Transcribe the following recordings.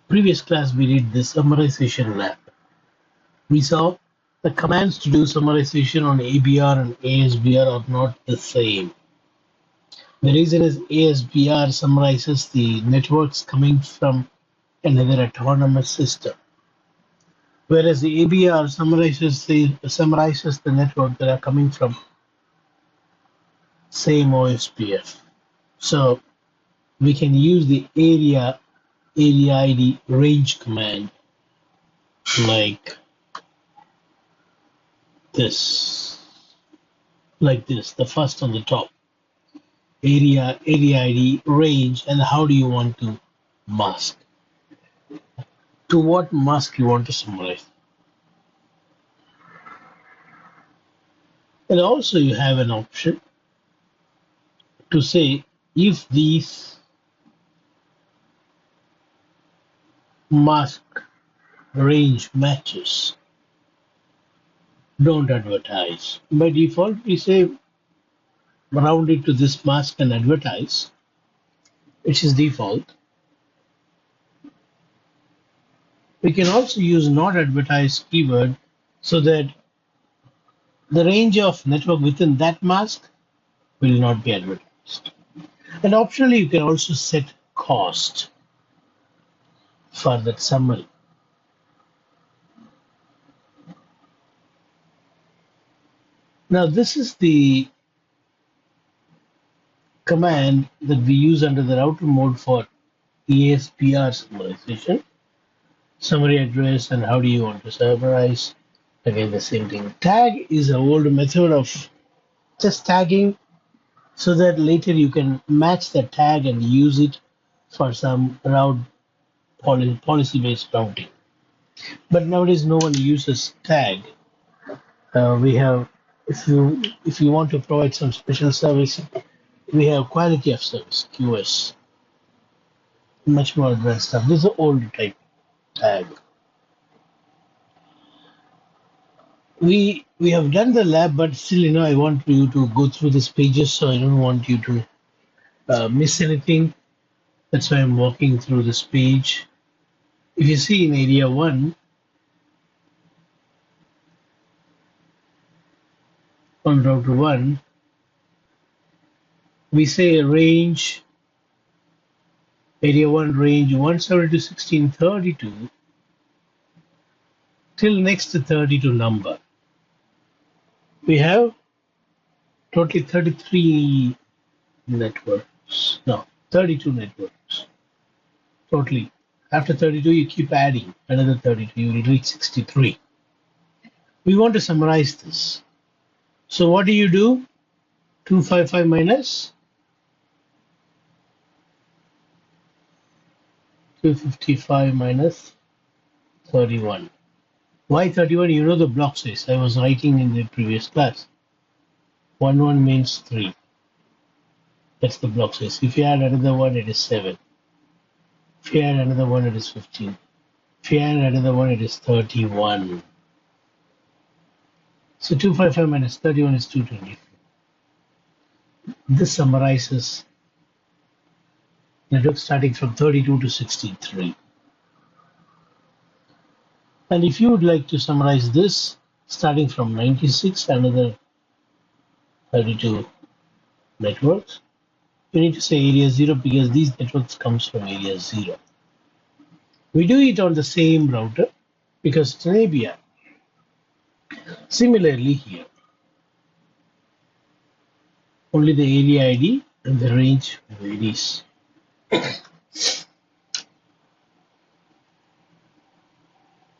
Previous class we did the summarization lab. We saw the commands to do summarization on ABR and ASBR are not the same. The reason is ASBR summarizes the networks coming from another autonomous system, whereas the ABR summarizes the network that are coming from same OSPF. So we can use the area ID range command like this, the first on the top. Area ID range, and how do you want to mask? To what mask you want to summarize? And also you have an option to say if these mask range matches, don't advertise. By default, we say round it to this mask and advertise, which is default. We can also use not advertise keyword so that the range of network within that mask will not be advertised. And optionally, you can also set cost for that summary. Now, this is the command that we use under the router mode for ASPR summarization. Summary address and how do you want to summarize? Again, the same thing. Tag is an old method of just tagging so that later you can match the tag and use it for some route policy-based routing. But nowadays, no one uses tag. We have, if you want to provide some special service, we have quality of service (QS), much more advanced stuff. This is an old type tag. We have done the lab, but still, I want you to go through these pages, so I don't want you to miss anything. That's why I'm walking through this page. If you see in area 1, on router 1, we say range, area 1 range 172.16.32 till next to 32 number. We have totally 33 networks. No, 32 networks. Totally. After 32, you keep adding another 32. You will reach 63. We want to summarize this. So what do? 255 minus 255 minus 31. Why 31? You know the block size. I was writing in the previous class. 1 means 3. That's the block size. If you add another one, it is 7. If you add another one, it is 15. If you add another one, it is 31. So 255 minus 31 is 224. This summarizes network starting from 32 to 63. And if you would like to summarize this starting from 96, another 32 networks, you need to say area 0 because these networks comes from area 0. We do it on the same router because it's an ABR. Similarly here, only the area ID and the range varies.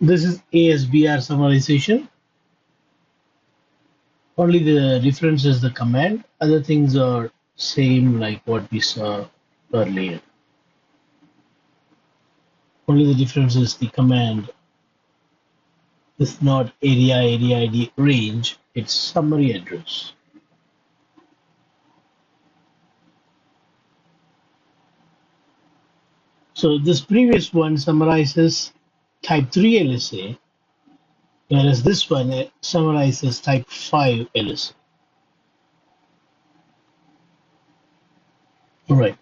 This is ASBR summarization. Only the difference is the command. Other things are same like what we saw earlier. Only the difference is the command. It's not area ID range. It's summary address. So this previous one summarizes type 3 LSA, whereas this one summarizes type 5 LSA. All right.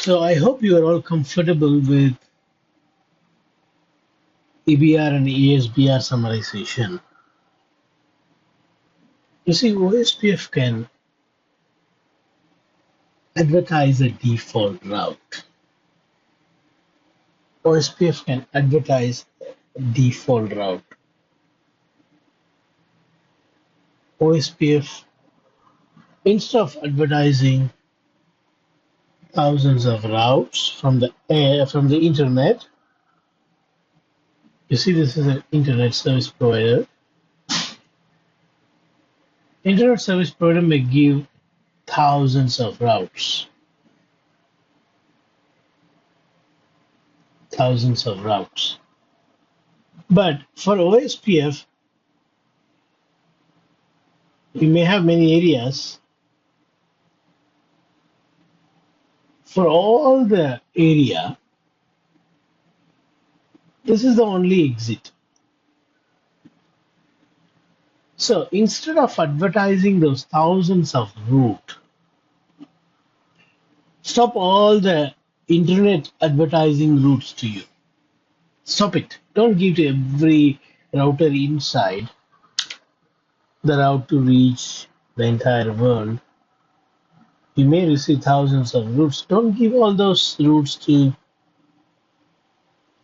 So I hope you are all comfortable with EBR and ESBR summarization. You see, OSPF can advertise a default route. OSPF can advertise a default route. OSPF, instead of advertising thousands of routes from the internet, you see this is an internet service provider. Internet service provider may give thousands of routes. Thousands of routes. But for OSPF, we may have many areas. For all the area, this is the only exit. So instead of advertising those thousands of routes, stop all the internet advertising routes to you. Stop it. Don't give to every router inside the route to reach the entire world. You may receive thousands of routes. Don't give all those routes to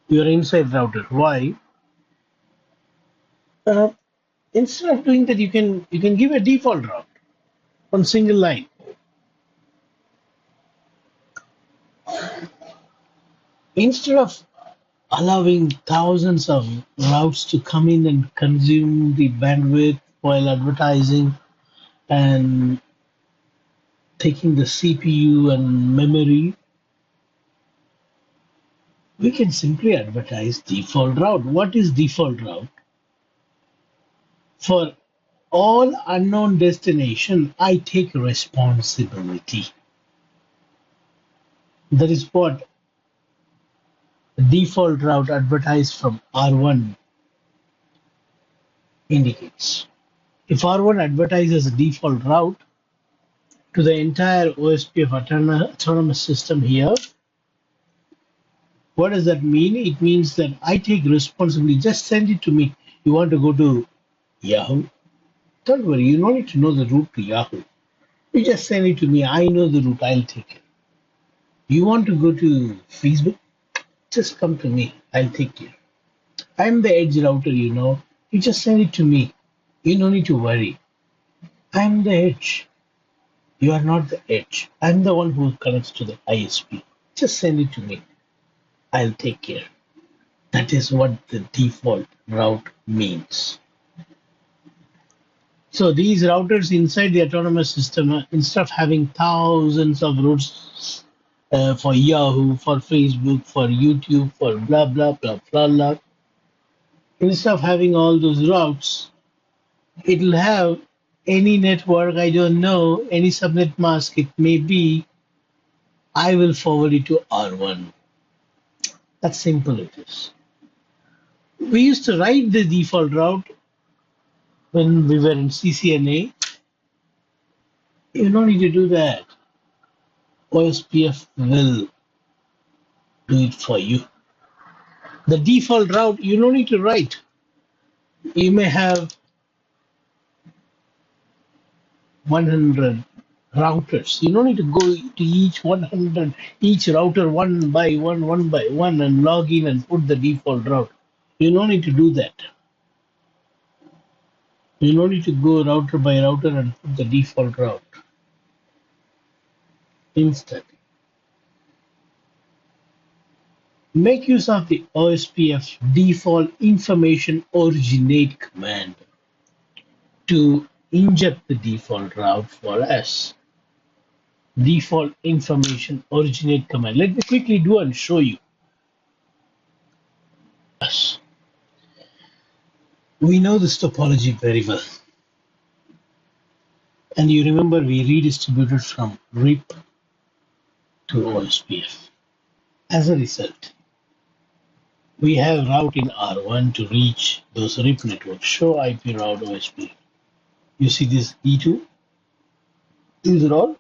your inside router. Why? Uh, Instead of doing that, you can give a default route on single line. Instead of allowing thousands of routes to come in and consume the bandwidth while advertising and taking the CPU and memory, we can simply advertise default route. What is default route? For all unknown destination, I take responsibility. That is what default route advertised from R1 indicates. If R1 advertises a default route to the entire OSPF autonomous system here, what does that mean? It means that I take responsibility. Just send it to me. You want to go to Yahoo? Don't worry, you don't need to know the route to Yahoo. You just send it to me. I know the route. I'll take it. You want to go to Facebook? Just come to me. I'll take care. I'm the edge router, you know. You just send it to me. You don't need to worry. I'm the edge. You are not the edge. I'm the one who connects to the ISP. Just send it to me. I'll take care. That is what the default route means. So these routers inside the autonomous system, instead of having thousands of routes for Yahoo, for Facebook, for YouTube, for blah, blah, blah, blah, blah, instead of having all those routes, it'll have any network, I don't know, any subnet mask it may be, I will forward it to R1. That's simple it is. We used to write the default route when we were in CCNA. You don't need to do that. OSPF will do it for you. The default route, you don't need to write. You may have 100 routers. You don't need to go to each 100, each router one by one, and log in and put the default route. You don't need to do that. You don't need to go router by router and put the default route. Instead, make use of the OSPF default information originate command to inject the default route for us. Default information originate command. Let me quickly do and show you. Yes. We know this topology very well. And you remember we redistributed from RIP to OSPF. As a result, we have route in R1 to reach those RIP networks. Show IP route OSPF. You see this E2? These are all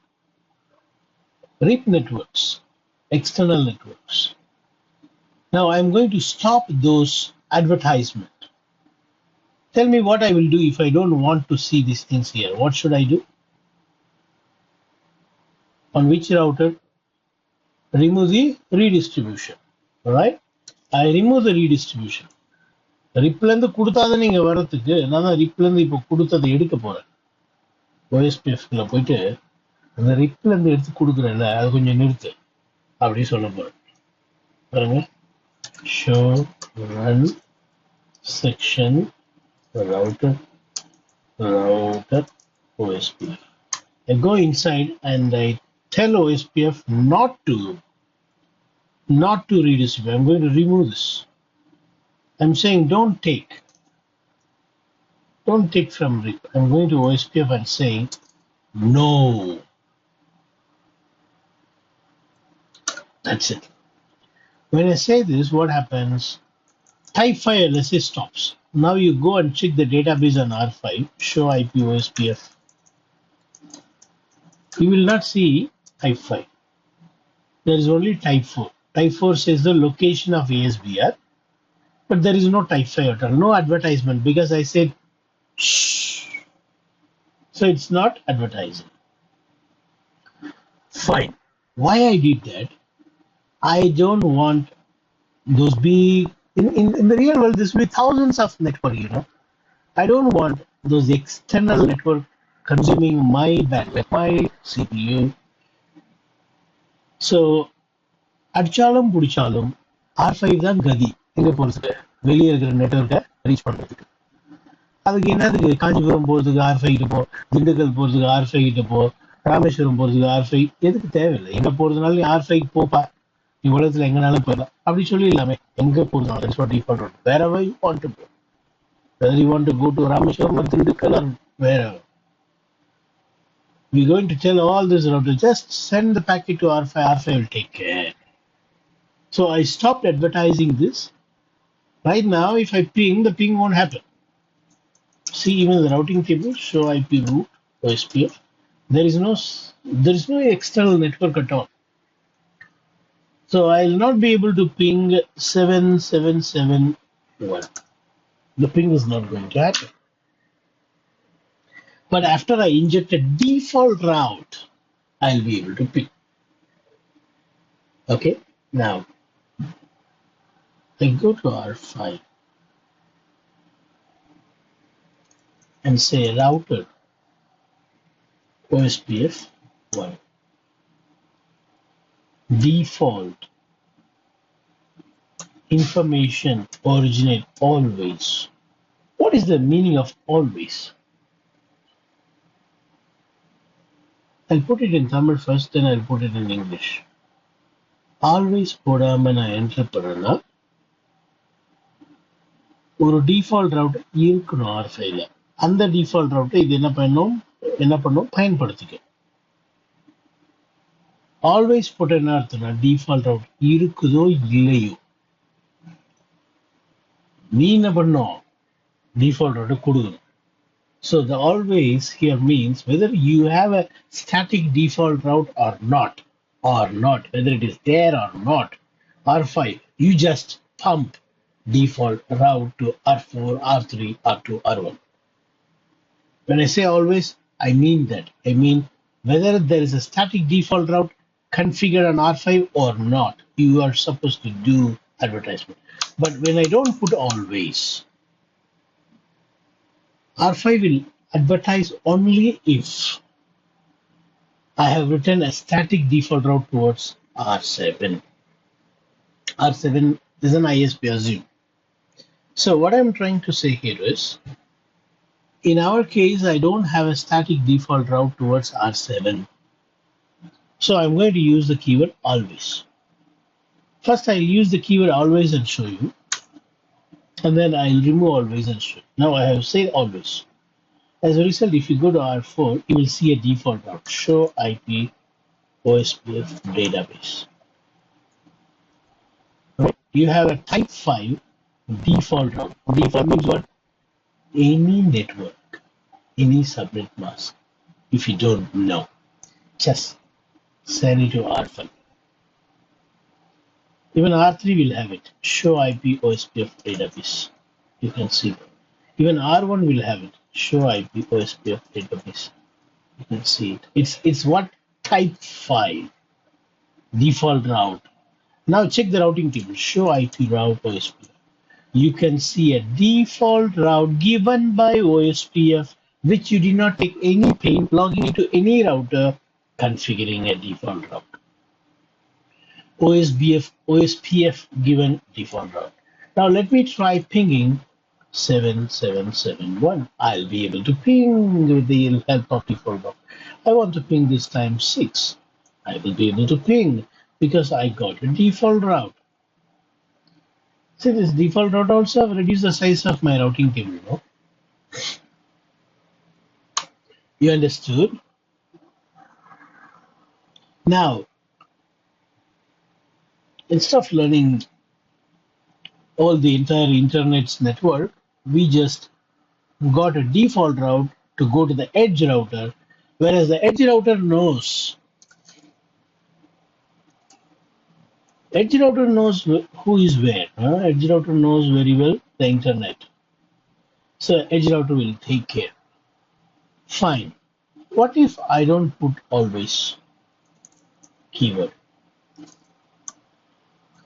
RIP networks, external networks. Now I'm going to stop those advertisement. Tell me what I will do if I don't want to see these things here. What should I do? On which router? Remove the redistribution. Alright? I remove the redistribution. ரிப்லேருந்து கொடுத்தாதான் நீங்க வர்றதுக்கு நான் தான் ரிப்லேருந்து இப்போ கொடுத்ததை எடுக்க போறேன். OSPF-ல போயிட்டு அந்த ரிப்லேருந்து எடுத்து கொடுக்குறேன்ல அது கொஞ்சம் நிறுத்து அப்படி சொல்ல போறேன். பாருங்க. Show run section router OSPF. I go inside and I tell OSPF not to redistribute. I'm going to remove this. I'm saying don't take from RIP. I'm going to OSPF and saying no. That's it. When I say this, what happens? Type 5 LSA stops. Now you go and check the database on R5, show IP OSPF. You will not see type 5. There is only type 4. Type 4 says the location of ASBR, but there is no type 5 at all. No advertisement because I said shh. So it's not advertising. Fine. Why I did that? I don't want those big in the real world. This will be thousands of network. I don't want those external network consuming my bandwidth, my CPU. So அடிச்சாலும் பிடிச்சாலும் R5 தான் கதி எங்க போறதுக்கு வெளியே இருக்கிற நெட்வொர்க்கை reach பண்றதுக்கு. அதுக்கு என்னதுக்கு காஞ்சிபுரம் போறதுக்கு R5 கிட்ட போ, திண்டுக்கல் போறதுக்கு R5 கிட்ட போ, ராமேஸ்வரம் போறதுக்கு R5 எதுக்கு தேவையில்லை. எங்க போறதுனால நீ R5 போப்பா, நீ உலகத்துல எங்கனாலும் போயிடலாம் அப்படி சொல்லி இல்லாம எங்க போறதுனால that's what default route. Wherever you want to go, whether you want to go to Rameshwaram or Dindukkal or wherever, we're going to tell all this router just send the packet to R5. R5 will take care. So I stopped advertising this. Right now, if I ping, the ping won't happen. See, even the routing table show IP root OSPF. There is no external network at all. So I'll not be able to ping 7771. The ping is not going to happen. But after I inject a default route, I'll be able to ping. Okay, now I go to R5 and say router OSPF 1. Default information originate always. What is the meaning of always? I'll put it in Tamil first, then I'll put it in English. Always போடாம நான் enter பண்ணனா ஒரு default route இருக்கணும் R5ல. அந்த default ரவுட்டை இது என்ன பண்ணும் பயன்படுத்திக்க. ஆல்வேஸ் போட்ட என்ன அர்த்தம்னா டிஃபால்ட் ரவுட் இருக்குதோ இல்லையோ நீ என்ன பண்ணும் டிஃபால்ட் ரவுட்டை கொடுக்கணும். So the always here means whether you have a static default route or not, whether it is there or not, R5, you just pump default route to R4, R3, R2, R1. When I say always, I mean that. I mean whether there is a static default route configured on R5 or not, you are supposed to do advertisement. But when I don't put always, R5 will advertise only if I have written a static default route towards R7. R7 is an ISP, assume. So what I'm trying to say here is, in our case, I don't have a static default route towards R7. So I'm going to use the keyword always. First, I'll use the keyword always and show you. And then I'll remove always and show. Now I have said always. As a result, if you go to R4, you will see a default route, show IP OSPF database. Right? You have a type 5 default route. Default means what? Any network, any subnet mask. If you don't know, just send it to R5. Even R3 will have it. Show IP OSPF database. You can see that. Even R1 will have it. Show IP OSPF database. You can see it. It's what? Type 5 default route. Now check the routing table. Show IP route OSPF. You can see a default route given by OSPF, which you did not take any pain logging into any router, configuring a default route. OSPF given default route. Now let me try pinging 7771. I'll be able to ping with the help of default route. I want to ping this time 6. I will be able to ping because I got a default route. See, this default route also have reduced the size of my routing table. No? You understood? Now, instead of learning all the entire internet's network, we just got a default route to go to the edge router, whereas the edge router knows who is where. Edge router knows very well the internet. So edge router will take care. Fine. What if I don't put always keyword?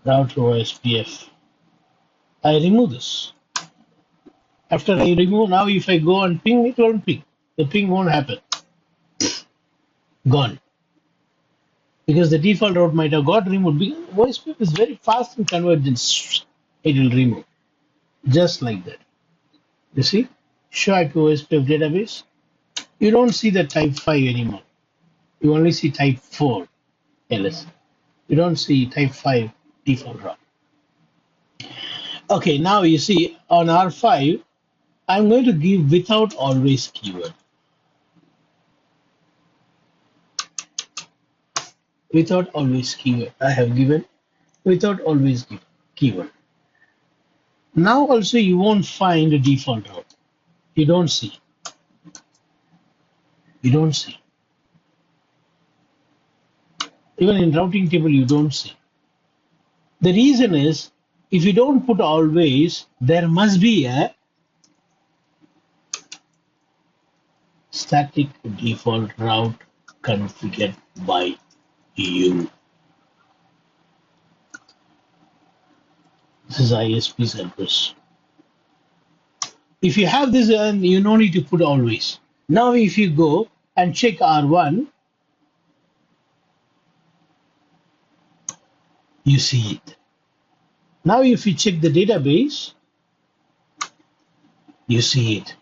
Route to OSPF. I remove this. After I remove, now if I go and ping, it won't ping. The ping won't happen. Gone. Because the default route might have got removed. OSPF is very fast in convergence. It will remove. Just like that. You see? Show IP OSPF database. You don't see the type 5 anymore. You only see type 4 LS. You don't see type 5 default route. Okay, now you see on R5, I'm going to give without always keyword. Without always keyword. I have given without always keyword. Now also you won't find a default route. You don't see. You don't see. Even in routing table, you don't see. The reason is, if you don't put always, there must be a static default route configured by you. This is ISP's address. If you have this, you no need to put always. Now, if you go and check R1, you see it. Now, if you check the database, you see it.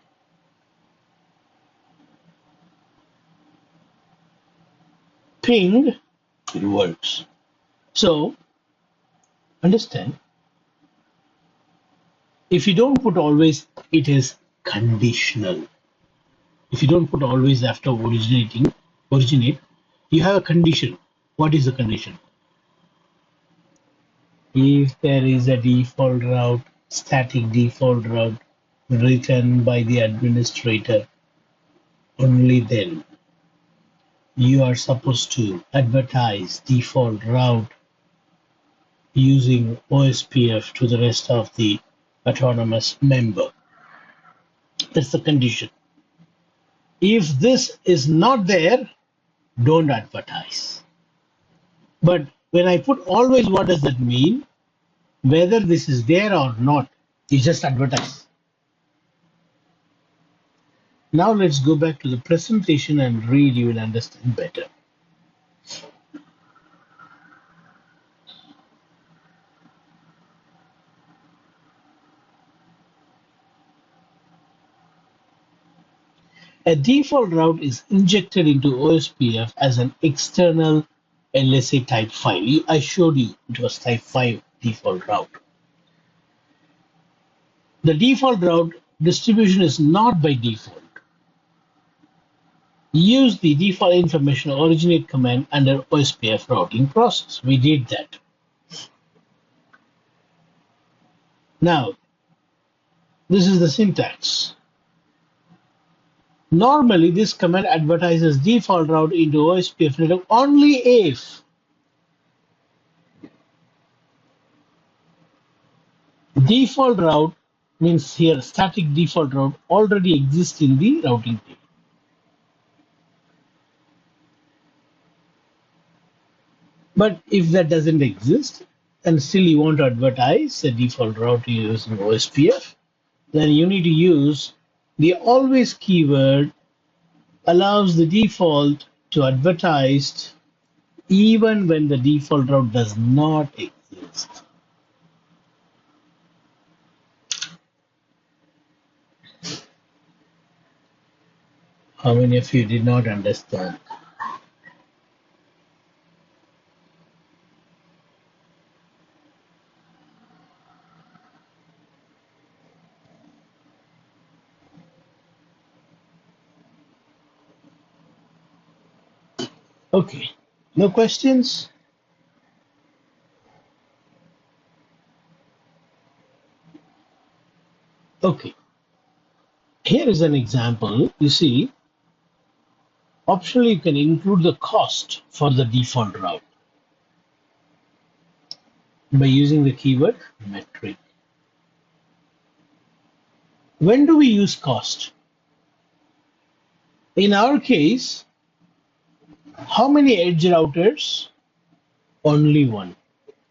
Ping, it works. So, understand, if you don't put always, it is conditional. If you don't put always after originate, you have a condition. What is the condition? If there is a default route, static default route written by the administrator, only then you are supposed to advertise default route using OSPF to the rest of the autonomous member. That's the condition. If this is not there, don't advertise. But when I put always, what does that mean? Whether this is there or not, you just advertise. Now let's go back to the presentation and read, you will understand better. A default route is injected into OSPF as an external LSA type 5. I showed you it was type 5 default route. The default route distribution is not by default. Use the default information originate command under OSPF routing process. We did that. Now, this is the syntax. Normally, this command advertises default route into OSPF network only if Default route means here static default route already exists in the routing table. But if that doesn't exist and still you want to advertise a default route using OSPF, then you need to use the always keyword allows the default to advertise even when the default route does not exist. How many of you did not understand? Okay, no questions? Okay, here is an example. You see, optionally you can include the cost for the default route by using the keyword metric. When do we use cost? In our case, how many edge routers? Only one.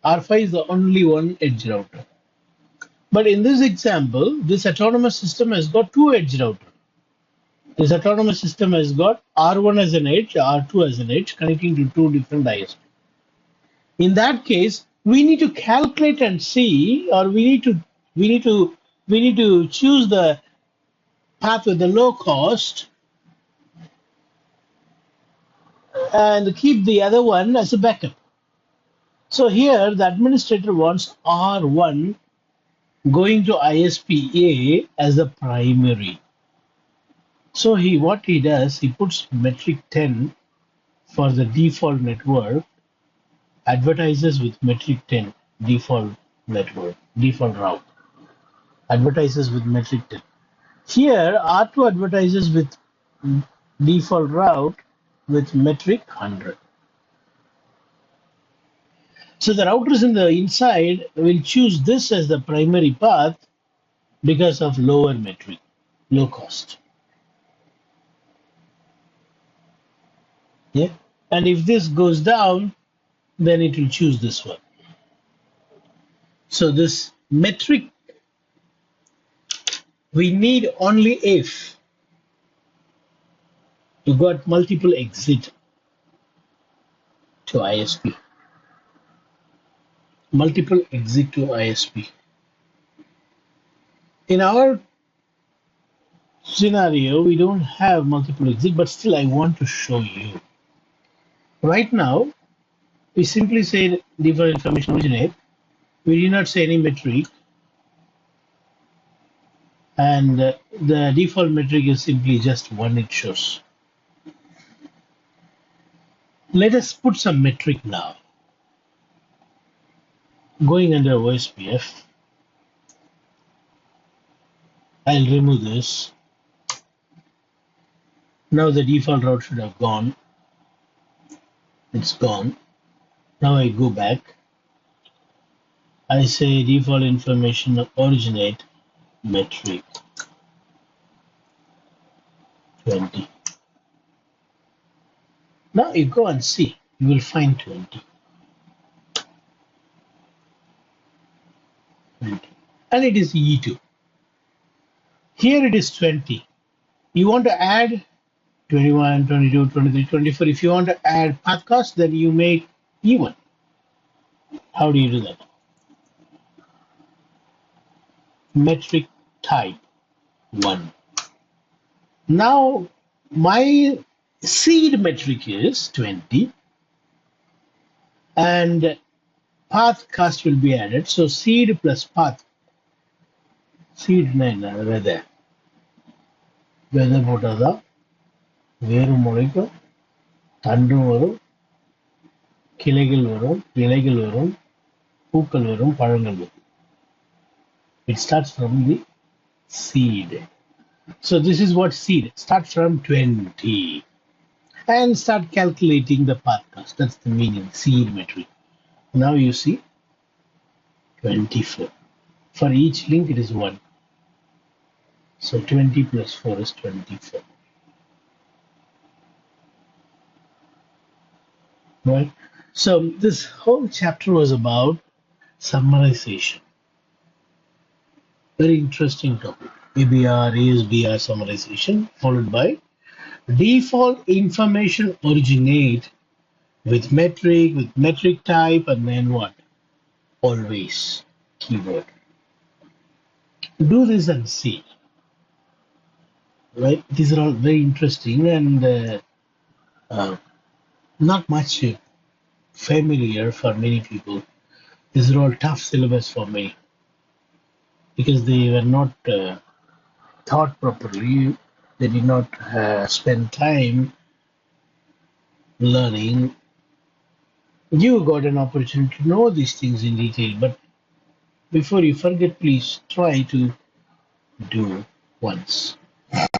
R5 is the only one edge router. But in this example, this autonomous system has got two edge routers. This autonomous system has got R1 as an edge, R2 as an edge, connecting to two different ISPs. In that case, we need to calculate and see, or we need to choose the path with the low cost and keep the other one as a backup. So here the administrator wants R1 going to ISP A as a primary. So what he does, he puts metric 10 for the default network, advertises with metric 10 default network, default route, advertises with metric 10. Here R2 advertises with default route with metric 100. So the routers in the inside will choose this as the primary path because of lower metric, low cost. Yeah. And if this goes down, then it will choose this one. So this metric, we need only if you got multiple exit to ISP. Multiple exit to ISP. In our scenario, we don't have multiple exit, but still I want to show you. Right now, we simply say default information originate. We did not say any metric. And the default metric is simply just one it shows. Let us put some metric now. Going under OSPF, I'll remove this. Now the default route should have gone. It's gone. Now I go back. I say default information originate metric 20. Now you go and see, you will find 20. 20. And it is E2. Here it is 20. You want to add 21, 22, 23, 24. If you want to add path cost, then you make E1. How do you do that? Metric type 1. Now my seed metric is 20 and path cost will be added. So seed plus path. Seed 9 weather. Weather போட்டதா வேறு முளைக்கும் தண்டு வரும் கிளைகள் வரும் இலைகள் வரும் பூக்கள் வரும் பழங்கள் வரும். It starts from the seed. So this is what seed. Start from 20 and start calculating the path cost. That's the meaning, seed metric. Now you see 24. For each link, it is 1. So 20 plus 4 is 24. Right? So this whole chapter was about summarization. Very interesting topic. ABR, ASBR summarization, followed by default information originate with metric type, and then what? Always keyword. Do this and see. Right? These are all very interesting and not much familiar for many people. These are all tough syllabus for me because they were not taught properly. They did not spend time learning. You got an opportunity to know these things in detail, but before you forget, please try to do once.